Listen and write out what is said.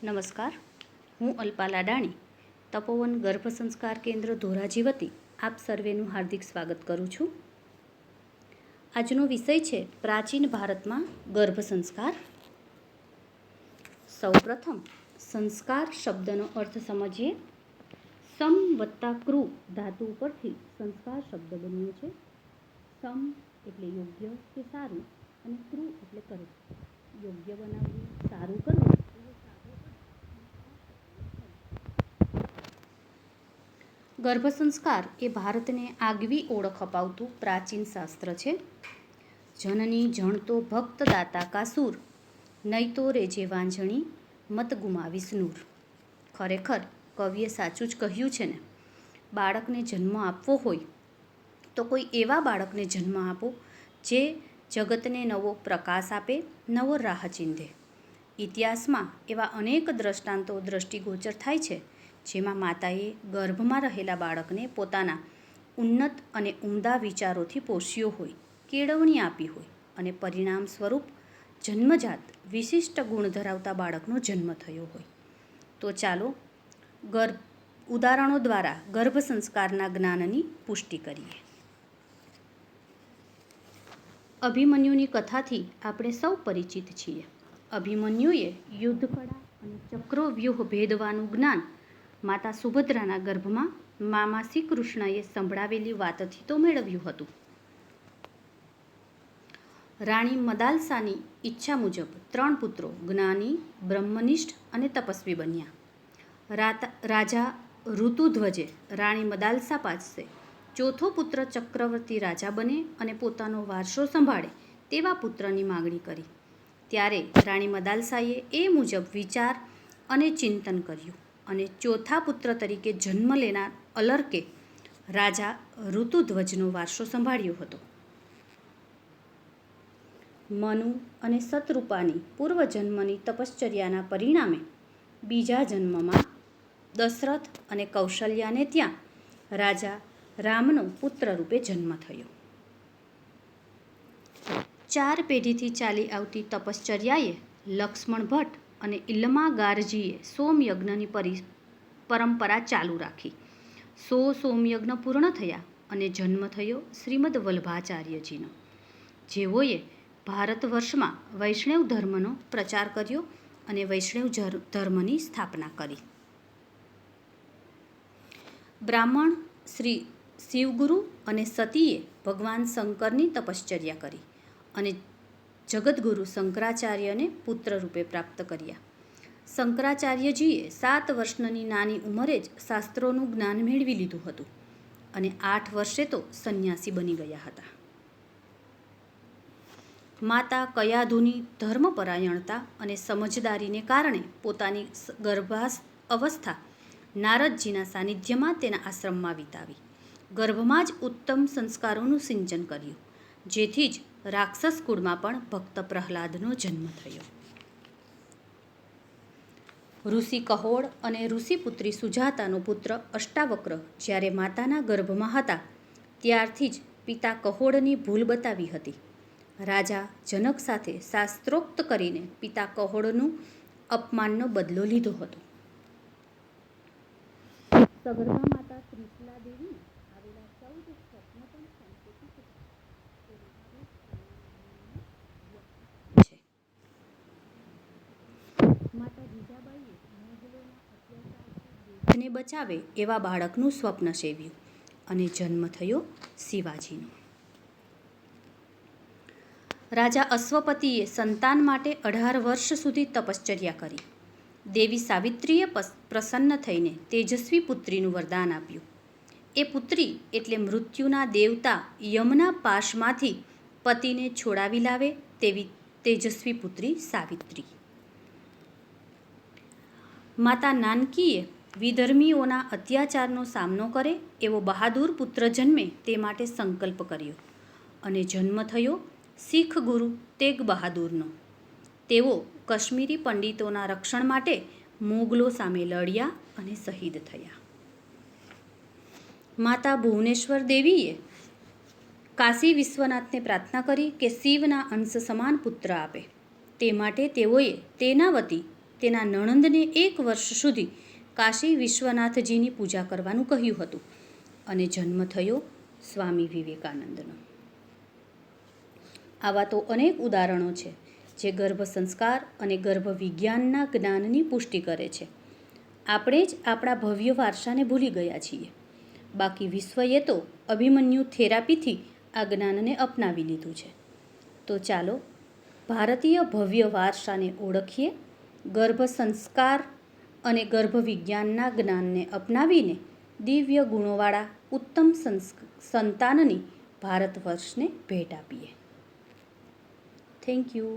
નમસ્કાર, હું અલ્પા લાડાણી તપોવન ગર્ભ સંસ્કાર કેન્દ્ર ધોરાજી વતી આપ સર્વેનું હાર્દિક સ્વાગત કરું છું. આજનો વિષય છે પ્રાચીન ભારતમાં ગર્ભ સંસ્કાર. સૌપ્રથમ સંસ્કાર શબ્દનો અર્થ સમજીએ. સમ વત્તા કૃ ધાતુ ઉપરથી સંસ્કાર શબ્દ બન્યો છે. સમ એટલે યોગ્ય કે સારું અને કૃ એટલે કરવું. યોગ્ય બનાવવું, સારું કરવું. ગર્ભ સંસ્કાર એ ભારતને આગવી ઓળખ અપાવતું પ્રાચીન શાસ્ત્ર છે. જનની જણતો ભક્ત દાતા કાસુર, નૈતો રેજે વાંઝણી મત ગુમાવીસ નૂર. ખરેખર કવિએ સાચું જ કહ્યું છે ને. બાળકને જન્મ આપવો હોય તો કોઈ એવા બાળકને જન્મ આપો જે જગતને નવો પ્રકાશ આપે, નવો રાહ ચીંધે. ઇતિહાસમાં એવા અનેક દ્રષ્ટાંતો દ્રષ્ટિગોચર થાય છે જેમાં માતાએ ગર્ભમાં રહેલા બાળકને પોતાના ઉન્નત અને ઉમદા વિચારોથી પોષ્યો હોય, કેળવણી આપી હોય અને પરિણામ સ્વરૂપ જન્મજાત વિશિષ્ટ ગુણ ધરાવતા બાળકનો જન્મ થયો હોય. તો ચાલો ઉદાહરણો દ્વારા ગર્ભ સંસ્કારના જ્ઞાનની પુષ્ટિ કરીએ. અભિમન્યુની કથાથી આપણે સૌ પરિચિત છીએ. અભિમન્યુએ યુદ્ધકળા અને ચક્રવ્યૂહ ભેદવાનું જ્ઞાન માતા સુભદ્રાના ગર્ભમાં મામા શ્રી કૃષ્ણએ સંભળાવેલી વાતથી તો મેળવ્યું હતું. રાણી મદાલસાની ઈચ્છા મુજબ 3 પુત્રો જ્ઞાની, બ્રહ્મનિષ્ઠ અને તપસ્વી બન્યા. રાજા ઋતુધ્વજે રાણી મદાલસા પાસે ચોથો પુત્ર ચક્રવર્તી રાજા બને અને પોતાનો વારસો સંભાળે તેવા પુત્રની માગણી કરી. ત્યારે રાણી મદાલસાએ એ મુજબ વિચાર અને ચિંતન કર્યું અને ચોથા પુત્ર તરીકે જન્મ લેનાર અલર્કે રાજા ઋતુધ્વજનો વારસો સંભાળ્યો હતો. મનુ અને શતરૂપાની પૂર્વજન્મની તપશ્ચર્યાના પરિણામે બીજા જન્મમાં દશરથ અને કૌશલ્યાને ત્યાં રાજા રામનો પુત્ર રૂપે જન્મ થયો. 4 પેઢીથી ચાલી આવતી તપશ્ચર્યાએ લક્ષ્મણ ભટ્ટ અને ઇલ્માગારજીએ સોમયજ્ઞની પરંપરા ચાલુ રાખી. 100 સોમયજ્ઞ પૂર્ણ થયા અને જન્મ થયો શ્રીમદ વલ્ભાચાર્યજીનો, જેઓએ ભારત વર્ષમાં વૈષ્ણવ ધર્મનો પ્રચાર કર્યો અને વૈષ્ણવ ધર્મની સ્થાપના કરી. બ્રાહ્મણ શ્રી શિવગુરુ અને સતીએ ભગવાન શંકરની તપશ્ચર્યા કરી અને જગદગુરુ શંકરાચાર્યને પુત્ર રૂપે પ્રાપ્ત કર્યા. શંકરાચાર્યજીએ 7 વર્ષની નાની ઉંમરે જ શાસ્ત્રોનું જ્ઞાન મેળવી લીધું હતું અને 8 વર્ષે તો સંન્યાસી બની ગયા હતા. માતા કયાધુની ધર્મપરાયણતા અને સમજદારીને કારણે પોતાની ગર્ભાવસ્થા નારદજીના સાનિધ્યમાં તેના આશ્રમમાં વિતાવી. ગર્ભમાં જ ઉત્તમ સંસ્કારોનું સિંચન કર્યું, જેથી જ રાક્ષસ કુળમાં પણ ભક્ત પ્રહલાદનો જન્મ થયો. ઋષિ કહોડ અને ઋષિપુત્રી સુજાતાનો પુત્ર અષ્ટાવક્ર જ્યારે માતાના ગર્ભમાં હતા ત્યારથી જ પિતા કહોડની ભૂલ બતાવી હતી. રાજા જનક સાથે શાસ્ત્રોક્ત કરીને પિતા કહોડનું અપમાનનો બદલો લીધો હતો. સગર્ભા માતા ત્રિશલા દેવીને આવેલા 14 સ્વપ્નો પણ સાંકેતિક છે. માતા જીજાબાઈએ મોગલોના અત્યાચારથી દેશને બચાવે એવા બાળકનું સ્વપ્ન સેવ્યું અને જન્મ થયો શિવાજીનો. રાજા અશ્વપતિએ સંતાન માટે 18 વર્ષ સુધી તપશ્ચર્યા કરી. દેવી સાવિત્રીએ પ્રસન્ન થઈને તેજસ્વી પુત્રીનું વરદાન આપ્યું. એ પુત્રી એટલે મૃત્યુના દેવતા યમના પાશમાંથી પતિને છોડાવી લાવે તેવી તેજસ્વી પુત્રી સાવિત્રી. માતા નાનકીએ વિધર્મીઓના અત્યાચારનો સામનો કરે એવો બહાદુર પુત્ર જન્મે તે માટે સંકલ્પ કર્યો અને જન્મ થયો શીખ ગુરુ તેગ બહાદુરનો. તેઓ કાશ્મીરી પંડિતોના રક્ષણ માટે મોગલો સામે લડ્યા અને શહીદ થયા. માતા ભુવનેશ્વર દેવીએ કાશી વિશ્વનાથને પ્રાર્થના કરી કે શિવના અંશ સમાન પુત્ર આપે. તે માટે તેઓએ તેના વતી તેના નણંદને 1 વર્ષ સુધી કાશી વિશ્વનાથજીની પૂજા કરવાનું કહ્યું હતું અને જન્મ થયો સ્વામી વિવેકાનંદનો. આવા તો અનેક ઉદાહરણો છે જે ગર્ભ સંસ્કાર અને ગર્ભ વિજ્ઞાનના જ્ઞાનની પુષ્ટિ કરે છે. આપણે જ આપણા ભવ્ય વારસાને ભૂલી ગયા છીએ. બાકી વિશ્વએ તો અભિમન્યુ થેરાપીથી આ જ્ઞાનને અપનાવી લીધું છે. તો ચાલો ભારતીય ભવ્ય વારસાને ઓળખીએ, ગર્ભ સંસ્કાર અને ગર્ભ વિજ્ઞાનના જ્ઞાનને અપનાવીને દિવ્ય ગુણોવાળા ઉત્તમ સંતાનની ભારત વર્ષને ભેટ આપીએ. Thank you.